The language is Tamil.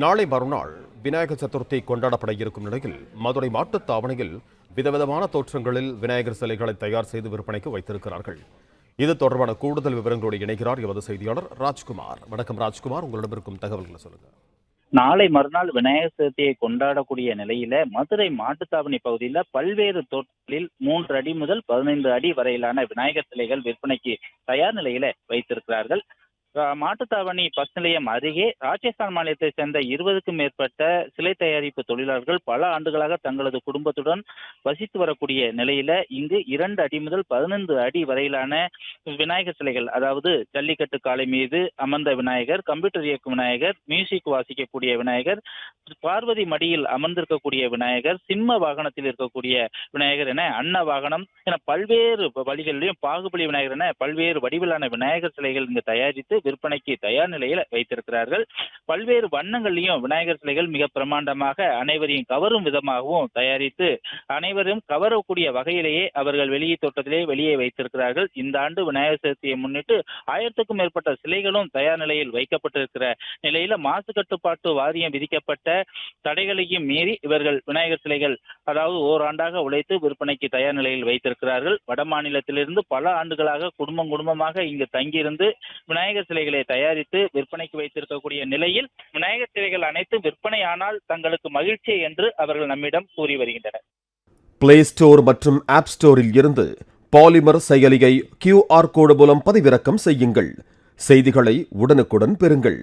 நாளை மறுநாள் விநாயகர் சதுர்த்தி கொண்டாடப்பட இருக்கும் நிலையில் மதுரை மாட்டுத்தாவணியில் விதவிதமான தோற்றங்களில் விநாயகர் சிலைகளை தயார் செய்து விற்பனைக்கு வைத்திருக்கிறார்கள். இது தொடர்பான கூடுதல் விவரங்களோடு இணைகிறார் எமது செய்தியாளர் ராஜ்குமார். வணக்கம் ராஜ்குமார், உங்களிடம் இருக்கும் தகவல்களை சொல்லுங்க. நாளை மறுநாள் விநாயகர் சதுர்த்தியை கொண்டாடக்கூடிய நிலையில மதுரை மாட்டுத்தாவணி பகுதியில் பல்வேறு தோட்டங்களில் 3 அடி முதல் 15 அடி வரையிலான விநாயகர் சிலைகள் விற்பனைக்கு தயார் நிலையில வைத்திருக்கிறார்கள். மாட்டுத்தாவணி பஸ் நிலையம் அருகே ராஜஸ்தான் மாநிலத்தை சேர்ந்த 20க்கும் மேற்பட்ட சிலை தயாரிப்பு தொழிலாளர்கள் பல ஆண்டுகளாக தங்களது குடும்பத்துடன் வசித்து வரக்கூடிய நிலையில இங்கு 2 அடி முதல் 15 அடி வரையிலான விநாயகர் சிலைகள், அதாவது ஜல்லிக்கட்டு காளை மீது அமர்ந்த விநாயகர், கம்ப்யூட்டர் இயக்கும் விநாயகர், மியூசிக் வாசிக்கக்கூடிய விநாயகர், பார்வதி மடியில் அமர்ந்திருக்கக்கூடிய விநாயகர், சிம்ம வாகனத்தில் இருக்கக்கூடிய விநாயகர் என அன்ன வாகனம் என பல்வேறு வழிகளிலும் பாகுபலி விநாயகர் என பல்வேறு வடிவிலான விநாயகர் சிலைகள் இங்கு தயாரித்து விற்பனைக்கு தயார் நிலையில் வைத்திருக்கிறார்கள். பல்வேறு வண்ணங்களையும் விநாயகர் சிலைகள் மிக பிரமாண்டமாக அனைவரையும் கவரும் விதமாகவும் தயாரித்து அனைவரும் கவரக்கூடிய வகையிலேயே அவர்கள் வெளியே தோட்டத்திலே வெளியே வைத்திருக்கிறார்கள். இந்த ஆண்டு விநாயகர் சதுர்த்தியை முன்னிட்டு 1000க்கும் மேற்பட்ட சிலைகளும் தயார் நிலையில் வைக்கப்பட்டிருக்கிற நிலையில மாசு கட்டுப்பாட்டு வாரியம் விதிக்கப்பட்ட தடைகளையும் மீறி இவர்கள் விநாயகர் சிலைகள், அதாவது ஓராண்டாக உழைத்து விற்பனைக்கு தயார் நிலையில் வைத்திருக்கிறார்கள். வட மாநிலத்திலிருந்து பல ஆண்டுகளாக குடும்பமாக இங்கு தங்கியிருந்து விநாயகர் சிலைகளை தயாரித்து விற்பனைக்கு வைத்திருக்கக்கூடிய நிலையில் விநாயகர் சிலைகள் அனைத்தும் விற்பனையானால் தங்களுக்கு மகிழ்ச்சி என்று அவர்கள் நம்மிடம் கூறி வருகின்றனர். பிளே ஸ்டோர் மற்றும் ஆப் ஸ்டோரில் இருந்து பாலிமர் செயலியை QR கோடு மூலம் பதிவிறக்கம் செய்யுங்கள். செய்திகளை உடனுக்குடன் பெறுங்கள்.